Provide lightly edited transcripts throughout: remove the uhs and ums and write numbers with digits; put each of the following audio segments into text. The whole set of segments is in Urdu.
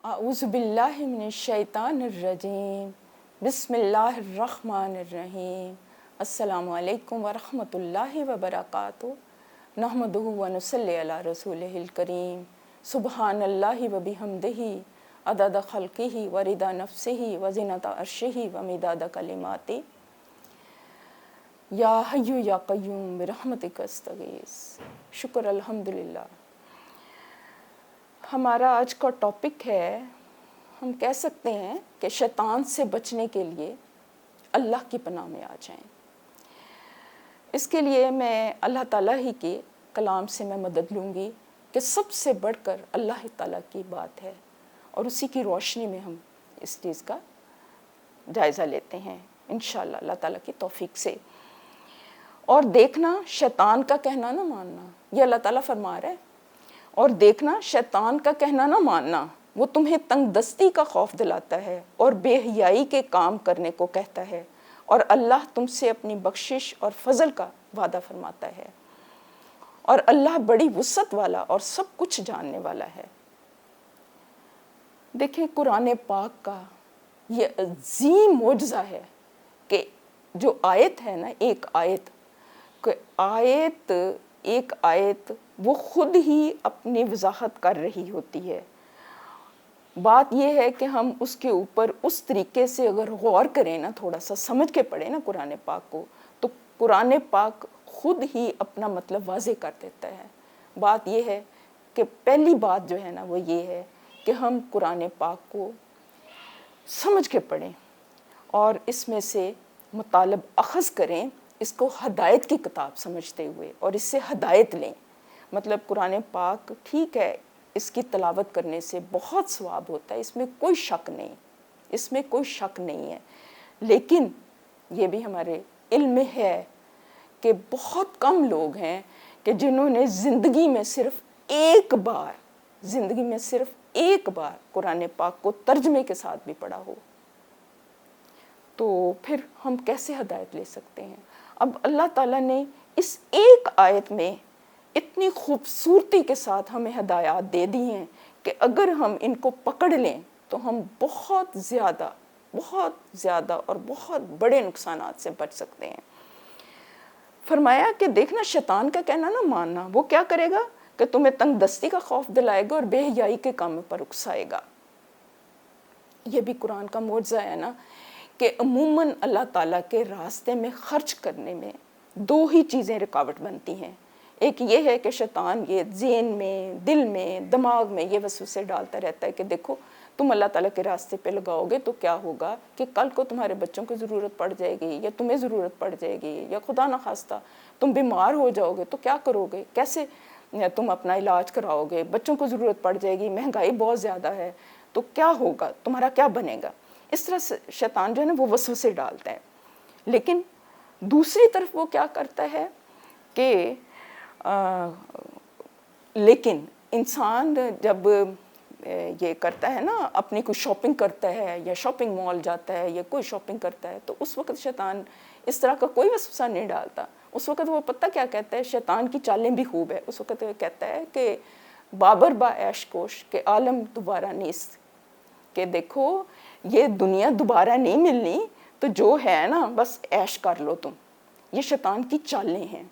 اعوذ باللہ من الشیطان الرجیم بسم اللہ الرحمن الرحیم السلام علیکم ورحمۃ اللہ وبرکاتہ نحمدہ ونصلی علی رسولہ الکریم سبحان اللہ وبحمدہ عدد خلقہ ورضا نفسہ وزنۃ عرشہ ومداد کلماتہ یا حی یا قیوم برحمتک استغیث۔ شکر الحمدللہ۔ ہمارا آج کا ٹاپک ہے، ہم کہہ سکتے ہیں کہ شیطان سے بچنے کے لیے اللہ کی پناہ میں آ جائیں۔ اس کے لیے میں اللہ تعالیٰ ہی کے کلام سے میں مدد لوں گی کہ سب سے بڑھ کر اللہ تعالیٰ کی بات ہے، اور اسی کی روشنی میں ہم اس چیز کا جائزہ لیتے ہیں انشاءاللہ اللہ تعالیٰ کی توفیق سے۔ اور دیکھنا شیطان کا کہنا نہ ماننا، یہ اللہ تعالیٰ فرما رہا ہے۔ اور دیکھنا شیطان کا کہنا نہ ماننا، وہ تمہیں تنگ دستی کا خوف دلاتا ہے اور بے حیائی کے کام کرنے کو کہتا ہے، اور اللہ تم سے اپنی بخشش اور فضل کا وعدہ فرماتا ہے، اور اللہ بڑی وسعت والا اور سب کچھ جاننے والا ہے۔ دیکھیں قرآن پاک کا یہ عظیم معجزہ ہے کہ جو آیت ہے نا، ایک آیت وہ خود ہی اپنی وضاحت کر رہی ہوتی ہے۔ بات یہ ہے کہ ہم اس کے اوپر اس طریقے سے اگر غور کریں نا، تھوڑا سا سمجھ کے پڑھیں نا قرآن پاک کو، تو قرآن پاک خود ہی اپنا مطلب واضح کر دیتا ہے۔ بات یہ ہے کہ پہلی بات جو ہے نا وہ یہ ہے کہ ہم قرآن پاک کو سمجھ کے پڑھیں اور اس میں سے مطالب اخذ کریں، اس کو ہدایت کی کتاب سمجھتے ہوئے، اور اس سے ہدایت لیں۔ مطلب قرآن پاک ٹھیک ہے، اس کی تلاوت کرنے سے بہت ثواب ہوتا ہے، اس میں کوئی شک نہیں ہے، لیکن یہ بھی ہمارے علم میں ہے کہ بہت کم لوگ ہیں کہ جنہوں نے زندگی میں صرف ایک بار قرآن پاک کو ترجمے کے ساتھ بھی پڑھا ہو۔ تو پھر ہم کیسے ہدایت لے سکتے ہیں؟ اب اللہ تعالیٰ نے اس ایک آیت میں اتنی خوبصورتی کے ساتھ ہمیں ہدایات دے دی ہیں کہ اگر ہم ان کو پکڑ لیں تو ہم بہت زیادہ اور بہت بڑے نقصانات سے بچ سکتے ہیں۔ فرمایا کہ دیکھنا شیطان کا کہنا نہ ماننا، وہ کیا کرے گا کہ تمہیں تنگ دستی کا خوف دلائے گا اور بے حیائی کے کاموں پر اکسائے گا۔ یہ بھی قرآن کا معجزہ ہے نا کہ عموماً اللہ تعالیٰ کے راستے میں خرچ کرنے میں دو ہی چیزیں رکاوٹ بنتی ہیں۔ ایک یہ ہے کہ شیطان یہ ذہن میں، دل میں، دماغ میں یہ وسوسے ڈالتا رہتا ہے کہ دیکھو تم اللہ تعالیٰ کے راستے پہ لگاؤ گے تو کیا ہوگا کہ کل کو تمہارے بچوں کو ضرورت پڑ جائے گی، یا تمہیں ضرورت پڑ جائے گی، یا خدا نخواستہ تم بیمار ہو جاؤ گے تو کیا کرو گے، کیسے تم اپنا علاج کراؤ گے، بچوں کو ضرورت پڑ جائے گی، مہنگائی بہت زیادہ ہے تو کیا ہوگا، تمہارا کیا بنے گا۔ اس طرح سے شیطان جو ہے نا وہ وسوسے ڈالتا ہے۔ لیکن دوسری طرف وہ کیا کرتا ہے کہ لیکن انسان جب یہ کرتا ہے نا، اپنی کوئی شاپنگ کرتا ہے یا شاپنگ مال جاتا ہے یا کوئی شاپنگ کرتا ہے، تو اس وقت شیطان اس طرح کا کوئی وسوسہ نہیں ڈالتا۔ اس وقت وہ پتہ کیا کہتا ہے، شیطان کی چالیں بھی خوب ہے۔ اس وقت وہ کہتا ہے کہ بابر با عیش کوش کہ عالم دوبارہ نیست، کہ دیکھو یہ دنیا دوبارہ نہیں ملنی، تو جو ہے نا بس عیش کر لو تم۔ یہ شیطان کی چالیں ہیں۔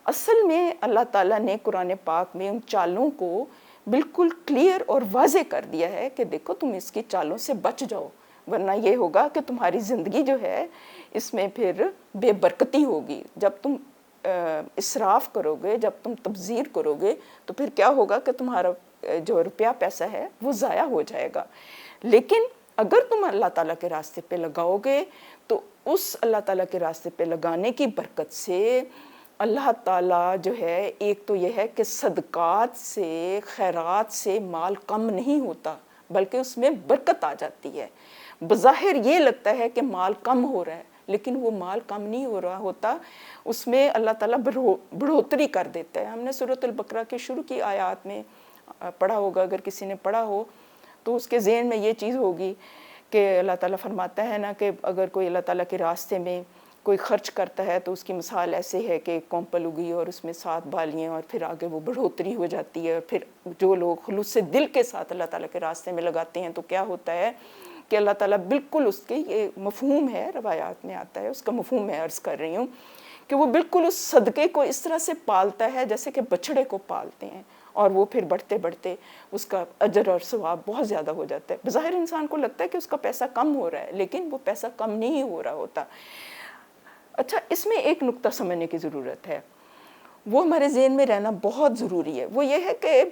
اصل میں اللہ تعالیٰ نے قرآن پاک میں ان چالوں کو بالکل کلیئر اور واضح کر دیا ہے کہ دیکھو تم اس کی چالوں سے بچ جاؤ، ورنہ یہ ہوگا کہ تمہاری زندگی جو ہے اس میں پھر بے برکتی ہوگی۔ جب تم اسراف کرو گے، جب تم تبذیر کرو گے تو پھر کیا ہوگا کہ تمہارا جو روپیہ پیسہ ہے وہ ضائع ہو جائے گا۔ لیکن اگر تم اللہ تعالیٰ کے راستے پہ لگاؤ گے تو اس اللہ تعالیٰ کے راستے پہ لگانے کی برکت سے اللہ تعالیٰ جو ہے، ایک تو یہ ہے کہ صدقات سے، خیرات سے مال کم نہیں ہوتا بلکہ اس میں برکت آ جاتی ہے۔ بظاہر یہ لگتا ہے کہ مال کم ہو رہا ہے، لیکن وہ مال کم نہیں ہو رہا ہوتا، اس میں اللہ تعالیٰ بڑھوتری کر دیتا ہے۔ ہم نے سورۃ البقرہ کے شروع کی آیات میں پڑھا ہوگا، اگر کسی نے پڑھا ہو تو اس کے ذہن میں یہ چیز ہوگی کہ اللہ تعالیٰ فرماتا ہے نا کہ اگر کوئی اللہ تعالیٰ کے راستے میں کوئی خرچ کرتا ہے تو اس کی مثال ایسے ہے کہ کومپل اگی اور اس میں 7 بالیاں اور پھر آگے وہ بڑھوتری ہو جاتی ہے. پھر جو لوگ خلوص سے دل کے ساتھ اللہ تعالیٰ کے راستے میں لگاتے ہیں تو کیا ہوتا ہے کہ اللہ تعالیٰ بالکل اس کے, یہ مفہوم ہے روایات میں آتا ہے, اس کا مفہوم میں عرض کر رہی ہوں کہ وہ بالکل اس صدقے کو اس طرح سے پالتا ہے جیسے کہ بچڑے کو پالتے ہیں, اور وہ پھر بڑھتے بڑھتے اس کا اجر اور ثواب بہت زیادہ ہو جاتا ہے. بظاہر انسان کو لگتا ہے کہ اس کا پیسہ کم ہو رہا ہے, لیکن وہ پیسہ کم نہیں ہو رہا ہوتا. اچھا, اس میں ایک نقطہ سمجھنے کی ضرورت ہے, وہ ہمارے ذہن میں رہنا بہت ضروری ہے. وہ یہ ہے کہ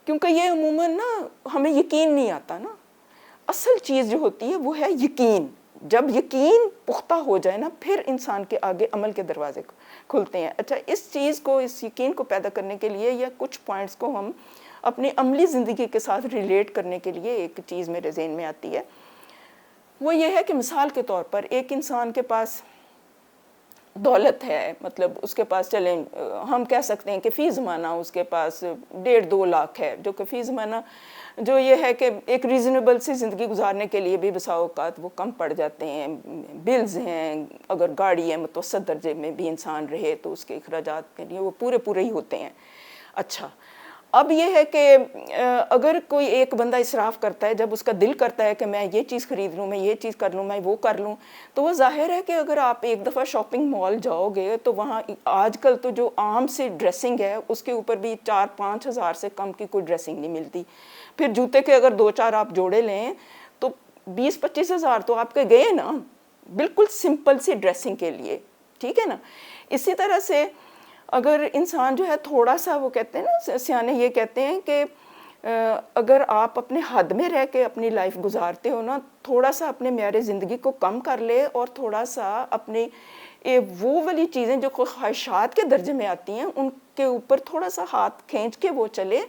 کیونکہ یہ عموماً نا ہمیں یقین نہیں آتا نا, اصل چیز جو ہوتی ہے وہ ہے یقین. جب یقین پختہ ہو جائے نا پھر انسان کے آگے عمل کے دروازے کھلتے ہیں. اچھا, اس چیز کو, اس یقین کو پیدا کرنے کے لیے یا کچھ پوائنٹس کو ہم اپنی عملی زندگی کے ساتھ ریلیٹ کرنے کے لیے ایک چیز میرے ذہن میں آتی ہے. وہ یہ ہے کہ مثال کے طور پر ایک انسان کے پاس دولت ہے, مطلب اس کے پاس چلیں ہم کہہ سکتے ہیں کہ فی زمانہ اس کے پاس 1.5-2 لاکھ ہے, جو کہ فی زمانہ جو یہ ہے کہ ایک ریزنیبل سی زندگی گزارنے کے لیے بھی بسا اوقات وہ کم پڑ جاتے ہیں. بلز ہیں, اگر گاڑی ہے متوسط درجے میں بھی انسان رہے تو اس کے اخراجات کے لیے وہ پورے ہی ہوتے ہیں. اچھا, اب یہ ہے کہ اگر کوئی ایک بندہ اسراف کرتا ہے, جب اس کا دل کرتا ہے کہ میں یہ چیز خرید لوں, میں یہ چیز کر لوں, میں وہ کر لوں, تو وہ ظاہر ہے کہ اگر آپ ایک دفعہ شاپنگ مال جاؤ گے تو وہاں آج کل تو جو عام سی ڈریسنگ ہے اس کے اوپر بھی 4-5 ہزار سے کم کی کوئی ڈریسنگ نہیں ملتی. پھر جوتے کے اگر 2-4 آپ جوڑے لیں تو 20-25 ہزار تو آپ کے گئے نا, بالکل سمپل سی ڈریسنگ کے لیے, ٹھیک ہے نا. اسی طرح سے اگر انسان جو ہے تھوڑا سا, وہ کہتے ہیں نا سیانے یہ کہتے ہیں کہ اگر آپ اپنے حد میں رہ کے اپنی لائف گزارتے ہو نا, تھوڑا سا اپنے معیار زندگی کو کم کر لے اور تھوڑا سا اپنے وہ والی چیزیں جو خواہشات کے درجے میں آتی ہیں ان کے اوپر تھوڑا سا ہاتھ کھینچ کے وہ چلے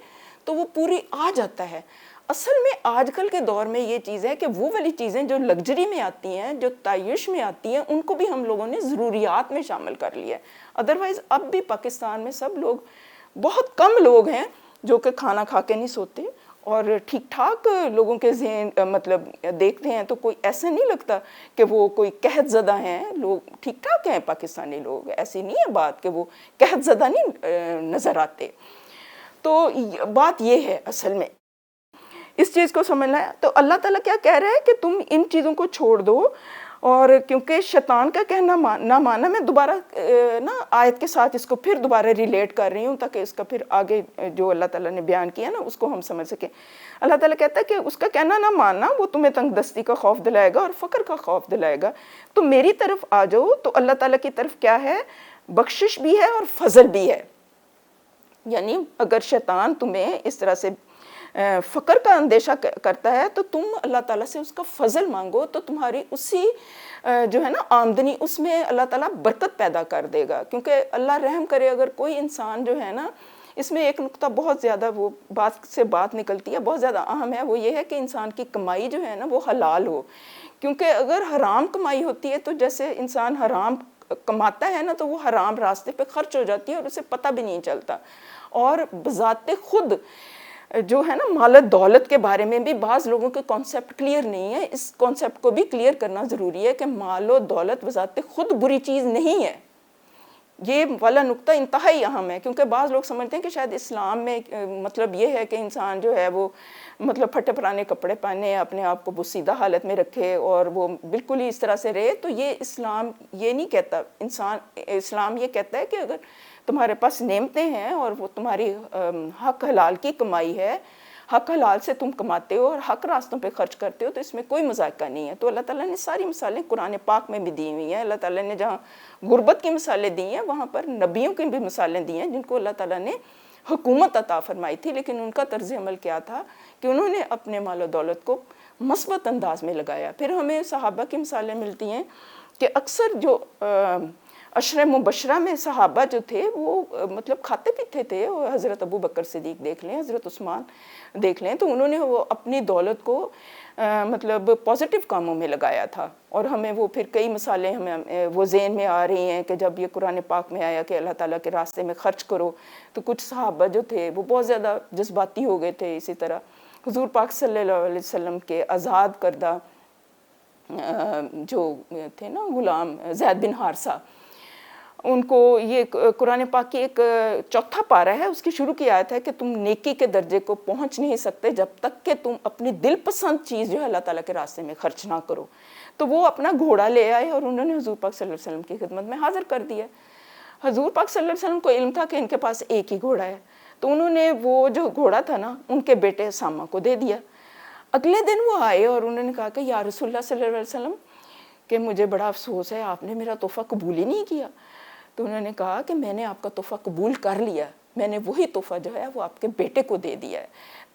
تو وہ پوری آ جاتا ہے. اصل میں آج کل کے دور میں یہ چیز ہے کہ وہ والی چیزیں جو لگژری میں آتی ہیں, جو تعیش میں آتی ہیں, ان کو بھی ہم لوگوں نے ضروریات میں شامل کر لیا ہے. ادروائز اب بھی پاکستان میں سب لوگ, بہت کم لوگ ہیں جو کہ کھانا کھا کے نہیں سوتے, اور ٹھیک ٹھاک لوگوں کے ذہن مطلب دیکھتے ہیں تو کوئی ایسا نہیں لگتا کہ وہ کوئی قحط زدہ ہیں. لوگ ٹھیک ٹھاک ہیں پاکستانی لوگ, ایسی نہیں ہے بات کہ وہ قحط زدہ نہیں نظر آتے. تو بات یہ ہے اصل میں اس چیز کو سمجھنا ہے. تو اللہ تعالیٰ کیا کہہ رہا ہے کہ تم ان چیزوں کو چھوڑ دو, اور کیونکہ شیطان کا کہنا نہ مانا, میں دوبارہ نا آیت کے ساتھ اس کو پھر دوبارہ ریلیٹ کر رہی ہوں تاکہ اس کا پھر آگے جو اللہ تعالیٰ نے بیان کیا نا اس کو ہم سمجھ سکیں. اللہ تعالیٰ کہتا ہے کہ اس کا کہنا نہ ماننا وہ تمہیں تنگ دستی کا خوف دلائے گا اور فقر کا خوف دلائے گا. تو میری طرف آ جاؤ, تو اللہ تعالیٰ کی طرف کیا ہے, بخشش بھی ہے اور فضل بھی ہے. یعنی اگر شیطان تمہیں اس طرح سے فقر کا اندیشہ کرتا ہے تو تم اللہ تعالیٰ سے اس کا فضل مانگو, تو تمہاری اسی جو ہے نا آمدنی, اس میں اللہ تعالیٰ برکت پیدا کر دے گا. کیونکہ اللہ رحم کرے, اگر کوئی انسان جو ہے نا, اس میں ایک نقطہ بہت زیادہ وہ بات سے بات نکلتی ہے, بہت زیادہ اہم ہے, وہ یہ ہے کہ انسان کی کمائی جو ہے نا وہ حلال ہو. کیونکہ اگر حرام کمائی ہوتی ہے تو جیسے انسان حرام کماتا ہے نا تو وہ حرام راستے پہ خرچ ہو جاتی ہے اور اسے پتہ بھی نہیں چلتا. اور بذات خود جو ہے نا مال دولت کے بارے میں بھی بعض لوگوں کے کانسیپٹ کلیئر نہیں ہے. اس کانسیپٹ کو بھی کلیئر کرنا ضروری ہے کہ مال و دولت بذات خود بری چیز نہیں ہے. یہ والا نقطہ انتہائی اہم ہے, کیونکہ بعض لوگ سمجھتے ہیں کہ شاید اسلام میں مطلب یہ ہے کہ انسان جو ہے وہ مطلب پھٹے پرانے کپڑے پہنے, اپنے آپ کو بوسیدہ حالت میں رکھے اور وہ بالکل ہی اس طرح سے رہے. تو یہ اسلام یہ نہیں کہتا. اسلام یہ کہتا ہے کہ اگر تمہارے پاس نعمتیں ہیں اور وہ تمہاری حق حلال کی کمائی ہے, حق حلال سے تم کماتے ہو اور حق راستوں پہ خرچ کرتے ہو, تو اس میں کوئی مذائقہ نہیں ہے. تو اللہ تعالیٰ نے ساری مثالیں قرآن پاک میں بھی دی ہوئی ہیں. اللہ تعالیٰ نے جہاں غربت کی مثالیں دی ہیں وہاں پر نبیوں کی بھی مثالیں دی ہیں جن کو اللہ تعالیٰ نے حکومت عطا فرمائی تھی, لیکن ان کا طرز عمل کیا تھا کہ انہوں نے اپنے مال و دولت کو مثبت انداز میں لگایا. پھر ہمیں صحابہ کی مثالیں ملتی ہیں کہ اکثر جو عشرہ مبشرہ میں صحابہ جو تھے وہ مطلب کھاتے پیتے تھے. حضرت ابو بکر صدیق دیکھ لیں, حضرت عثمان دیکھ لیں, تو انہوں نے وہ اپنی دولت کو مطلب پازیٹیو کاموں میں لگایا تھا. اور ہمیں وہ پھر کئی مثالیں ہمیں وہ ذہن میں آ رہی ہیں کہ جب یہ قرآن پاک میں آیا کہ اللہ تعالیٰ کے راستے میں خرچ کرو, تو کچھ صحابہ جو تھے وہ بہت زیادہ جذباتی ہو گئے تھے. اسی طرح حضور پاک صلی اللہ علیہ وسلم کے آزاد کردہ جو تھے نا غلام زید بن حارثہ، ان کو یہ قرآن پاک کی ایک 4 پارہ ہے، اس کی شروع کی آیت ہے کہ تم نیکی کے درجے کو پہنچ نہیں سکتے جب تک کہ تم اپنی دل پسند چیز جو ہے اللہ تعالیٰ کے راستے میں خرچ نہ کرو. تو وہ اپنا گھوڑا لے آئے اور انہوں نے حضور پاک صلی اللہ علیہ وسلم کی خدمت میں حاضر کر دیا. حضور پاک صلی اللہ علیہ وسلم کو علم تھا کہ ان کے پاس ایک ہی گھوڑا ہے، تو انہوں نے وہ جو گھوڑا تھا نا ان کے بیٹے اسامہ کو دے دیا. اگلے دن وہ آئے اور انہوں نے کہا کہ یا رسول اللہ صلی اللہ علیہ وسلم کہ مجھے بڑا افسوس ہے، آپ نے میرا تحفہ قبول ہی نہیں کیا. تو انہوں نے کہا کہ میں نے آپ کا تحفہ قبول کر لیا، میں نے وہی تحفہ جو ہے وہ آپ کے بیٹے کو دے دیا ہے.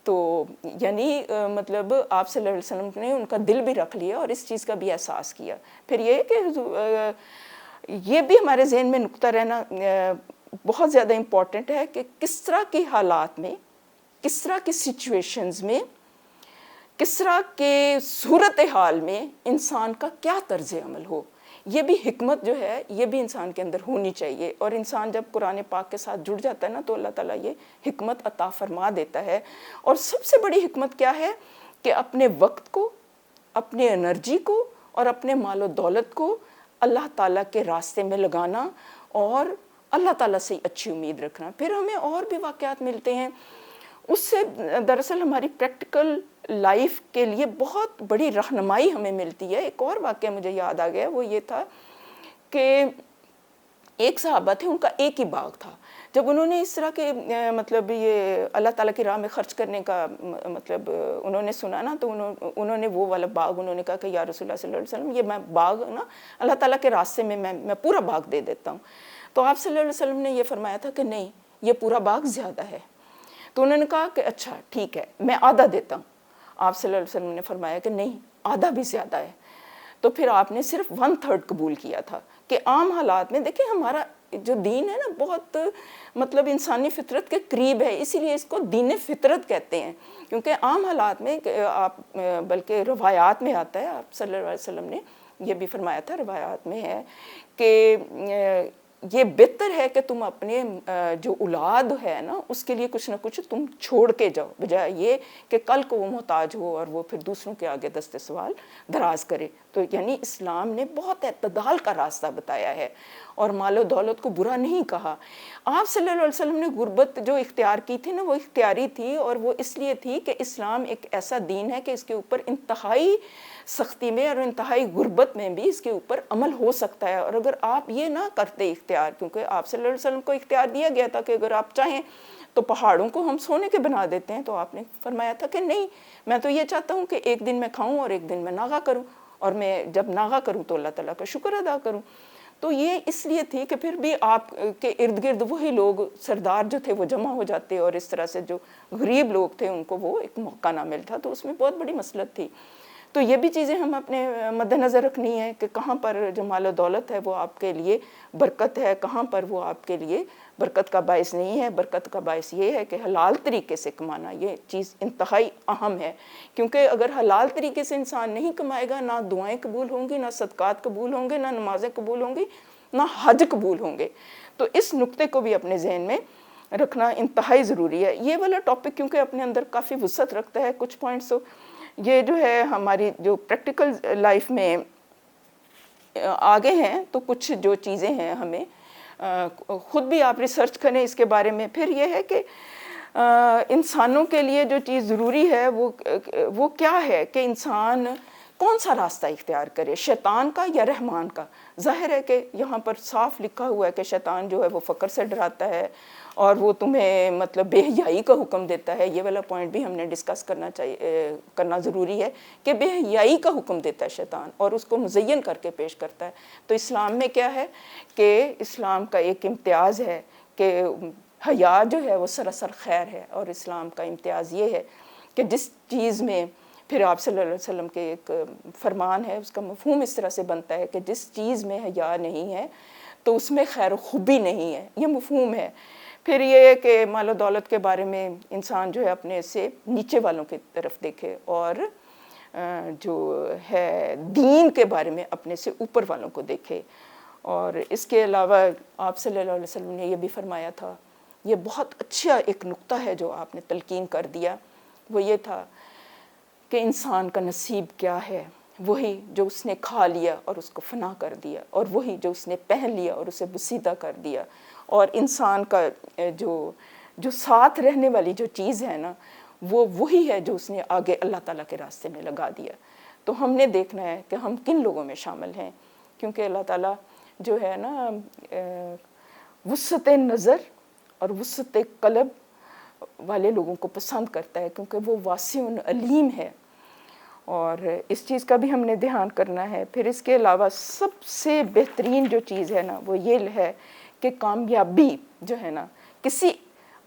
تو یعنی مطلب آپ صلی اللہ علیہ وسلم نے ان کا دل بھی رکھ لیا اور اس چیز کا بھی احساس کیا. پھر یہ کہ یہ بھی ہمارے ذہن میں نقطہ رہنا بہت زیادہ امپورٹنٹ ہے کہ کس طرح کی حالات میں، کس طرح کی سچویشنز میں، کس طرح کے صورتحال میں انسان کا کیا طرز عمل ہو. یہ بھی حکمت جو ہے یہ بھی انسان کے اندر ہونی چاہیے. اور انسان جب قرآن پاک کے ساتھ جڑ جاتا ہے نا تو اللہ تعالیٰ یہ حکمت عطا فرما دیتا ہے. اور سب سے بڑی حکمت کیا ہے کہ اپنے وقت کو، اپنے انرجی کو اور اپنے مال و دولت کو اللہ تعالیٰ کے راستے میں لگانا اور اللہ تعالیٰ سے اچھی امید رکھنا. پھر ہمیں اور بھی واقعات ملتے ہیں، اس سے دراصل ہماری پریکٹیکل لائف کے لیے بہت بڑی رہنمائی ہمیں ملتی ہے. ایک اور واقعہ مجھے یاد آ گیا، وہ یہ تھا کہ ایک صحابہ تھے، ان کا ایک ہی باغ تھا. جب انہوں نے اس طرح کے مطلب یہ اللہ تعالیٰ کی راہ میں خرچ کرنے کا مطلب انہوں نے سنا نا، تو انہوں نے وہ والا باغ انہوں نے کہا کہ یا رسول اللہ صلی اللہ علیہ وسلم یہ میں باغ نا اللہ تعالیٰ کے راستے میں میں پورا باغ دے دیتا ہوں. تو آپ صلی اللہ علیہ وسلم نے یہ فرمایا تھا کہ نہیں، یہ پورا باغ زیادہ ہے. تو انہوں نے کہا کہ اچھا ٹھیک ہے میں آدھا دیتا ہوں. آپ صلی اللہ علیہ وسلم نے فرمایا کہ نہیں، آدھا بھی زیادہ ہے. تو پھر آپ نے صرف 1/3 قبول کیا تھا. کہ عام حالات میں دیکھیں ہمارا جو دین ہے نا بہت مطلب انسانی فطرت کے قریب ہے، اسی لیے اس کو دین فطرت کہتے ہیں. کیونکہ عام حالات میں آپ بلکہ روایات میں آتا ہے، آپ صلی اللہ علیہ وسلم نے یہ بھی فرمایا تھا، روایات میں ہے کہ یہ بہتر ہے کہ تم اپنے جو اولاد ہے نا اس کے لیے کچھ نہ کچھ تم چھوڑ کے جاؤ، بجائے یہ کہ کل کو وہ محتاج ہو اور وہ پھر دوسروں کے آگے دست سوال دراز کرے. تو یعنی اسلام نے بہت اعتدال کا راستہ بتایا ہے اور مال و دولت کو برا نہیں کہا. آپ صلی اللہ علیہ وسلم نے غربت جو اختیار کی تھی نا وہ اختیاری تھی، اور وہ اس لیے تھی کہ اسلام ایک ایسا دین ہے کہ اس کے اوپر انتہائی سختی میں اور انتہائی غربت میں بھی اس کے اوپر عمل ہو سکتا ہے. اور اگر آپ یہ نہ کرتے اختیار، کیونکہ آپ صلی اللہ علیہ وسلم کو اختیار دیا گیا تھا کہ اگر آپ چاہیں تو پہاڑوں کو ہم سونے کے بنا دیتے ہیں، تو آپ نے فرمایا تھا کہ نہیں، میں تو یہ چاہتا ہوں کہ ایک دن میں کھاؤں اور ایک دن میں ناغہ کروں، اور میں جب ناغہ کروں تو اللہ تعالیٰ کا شکر ادا کروں. تو یہ اس لیے تھی کہ پھر بھی آپ کے ارد گرد وہی لوگ سردار جو تھے وہ جمع ہو جاتے، اور اس طرح سے جو غریب لوگ تھے ان کو وہ ایک موقع نہ ملتا. تو اس میں بہت بڑی مصلحت تھی. تو یہ بھی چیزیں ہم اپنے مد نظر رکھنی ہے کہ کہاں پر جو مال و دولت ہے وہ آپ کے لیے برکت ہے، کہاں پر وہ آپ کے لیے برکت کا باعث نہیں ہے. برکت کا باعث یہ ہے کہ حلال طریقے سے کمانا، یہ چیز انتہائی اہم ہے. کیونکہ اگر حلال طریقے سے انسان نہیں کمائے گا، نہ دعائیں قبول ہوں گی، نہ صدقات قبول ہوں گے، نہ نمازیں قبول ہوں گی، نہ حج قبول ہوں گے. تو اس نقطے کو بھی اپنے ذہن میں رکھنا انتہائی ضروری ہے. یہ والا ٹاپک کیونکہ اپنے اندر کافی وسعت رکھتا ہے، کچھ پوائنٹس تو یہ جو ہے ہماری جو پریکٹیکل لائف میں آگے ہیں، تو کچھ جو چیزیں ہیں ہمیں خود بھی آپ ریسرچ کریں اس کے بارے میں. پھر یہ ہے کہ انسانوں کے لیے جو چیز ضروری ہے وہ کیا ہے کہ انسان کون سا راستہ اختیار کرے، شیطان کا یا رحمان کا. ظاہر ہے کہ یہاں پر صاف لکھا ہوا ہے کہ شیطان جو ہے وہ فقر سے ڈراتا ہے اور وہ تمہیں مطلب بے حیائی کا حکم دیتا ہے. یہ والا پوائنٹ بھی ہم نے ڈسکس کرنا ضروری ہے کہ بے حیائی کا حکم دیتا ہے شیطان اور اس کو مزین کر کے پیش کرتا ہے. تو اسلام میں کیا ہے کہ اسلام کا ایک امتیاز ہے کہ حیا جو ہے وہ سراسر خیر ہے، اور اسلام کا امتیاز یہ ہے کہ جس چیز میں پھر آپ صلی اللہ علیہ وسلم کے ایک فرمان ہے، اس کا مفہوم اس طرح سے بنتا ہے کہ جس چیز میں حیا نہیں ہے تو اس میں خیر و خوبی نہیں ہے. یہ مفہوم ہے. پھر یہ ہے کہ مال و دولت کے بارے میں انسان جو ہے اپنے سے نیچے والوں کی طرف دیکھے، اور جو ہے دین کے بارے میں اپنے سے اوپر والوں کو دیکھے. اور اس کے علاوہ آپ صلی اللہ علیہ وسلم نے یہ بھی فرمایا تھا، یہ بہت اچھا ایک نقطہ ہے جو آپ نے تلقین کر دیا، وہ یہ تھا کہ انسان کا نصیب کیا ہے وہی جو اس نے کھا لیا اور اس کو فنا کر دیا، اور وہی جو اس نے پہن لیا اور اسے بسیدہ کر دیا، اور انسان کا جو ساتھ رہنے والی جو چیز ہے نا وہ وہی ہے جو اس نے آگے اللہ تعالیٰ کے راستے میں لگا دیا۔ تو ہم نے دیکھنا ہے کہ ہم کن لوگوں میں شامل ہیں، کیونکہ اللہ تعالیٰ جو ہے نا وسعت نظر اور وسعت قلب والے لوگوں کو پسند کرتا ہے، کیونکہ وہ واسع علیم ہے، اور اس چیز کا بھی ہم نے دھیان کرنا ہے۔ پھر اس کے علاوہ سب سے بہترین جو چیز ہے نا وہ یہ ہے کہ کامیابی جو ہے نا کسی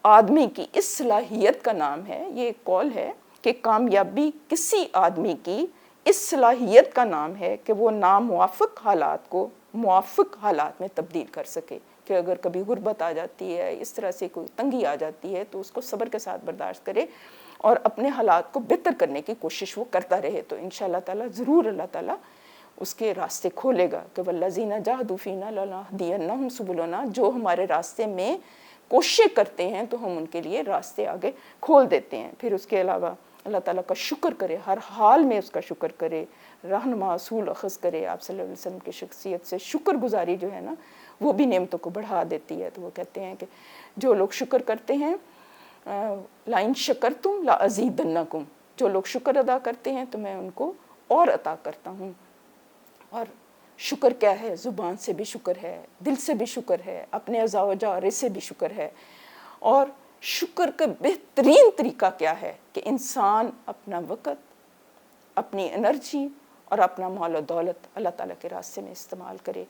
آدمی کی اس صلاحیت کا نام ہے، یہ ایک قول ہے کہ کامیابی کسی آدمی کی اس صلاحیت کا نام ہے کہ وہ ناموافق حالات کو موافق حالات میں تبدیل کر سکے، کہ اگر کبھی غربت آ جاتی ہے، اس طرح سے کوئی تنگی آ جاتی ہے تو اس کو صبر کے ساتھ برداشت کرے اور اپنے حالات کو بہتر کرنے کی کوشش وہ کرتا رہے، تو انشاءاللہ تعالیٰ ضرور اللہ تعالیٰ اس کے راستے کھولے گا کہ والذین جاہدوا فینا لنہدینہم سبلنا، جو ہمارے راستے میں کوشش کرتے ہیں تو ہم ان کے لیے راستے آگے کھول دیتے ہیں۔ پھر اس کے علاوہ اللہ تعالیٰ کا شکر کرے، ہر حال میں اس کا شکر کرے، رہنما اصول اخذ کرے۔ آپ صلی اللہ علیہ وسلم کی شخصیت سے شکر گزاری جو ہے نا وہ بھی نعمتوں کو بڑھا دیتی ہے، تو وہ کہتے ہیں کہ جو لوگ شکر کرتے ہیں لَإِن شَكَرْتُمْ لَأَزِيدَنَّكُمْ، جو لوگ شکر ادا کرتے ہیں تو میں ان کو اور عطا کرتا ہوں۔ اور شکر کیا ہے؟ زبان سے بھی شکر ہے، دل سے بھی شکر ہے، اپنے اعضاء و جوارح سے بھی شکر ہے۔ اور شکر کا بہترین طریقہ کیا ہے کہ انسان اپنا وقت، اپنی انرجی اور اپنا مال و دولت اللہ تعالیٰ کے راستے میں استعمال کرے،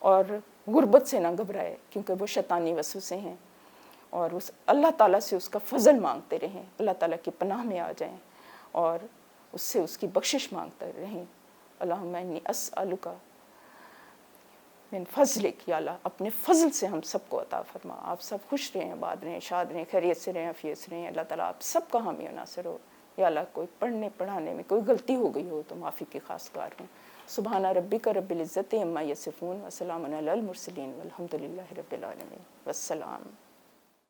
اور غربت سے نہ گھبرائے، کیونکہ وہ شیطانی وسوسے ہیں، اور اس اللہ تعالیٰ سے اس کا فضل مانگتے رہیں، اللہ تعالیٰ کی پناہ میں آ جائیں اور اس سے اس کی بخشش مانگتے رہیں۔ اللہم انی اسألک من فضلک، یا اللہ اپنے فضل سے ہم سب کو عطا فرما، آپ سب خوش رہیں، آباد رہیں، شاد رہیں، خیریت سے رہیں، عافیت سے رہیں، اللہ تعالیٰ آپ سب کا حامی و ناصر ہو۔ یا اللہ کوئی پڑھنے پڑھانے میں کوئی غلطی ہو گئی ہو تو معافی کی خواستگار ہوں۔ سبحان ربک رب العزت عما یصفون وسلام علی المرسلین والحمد للہ رب العالمین، والسلام۔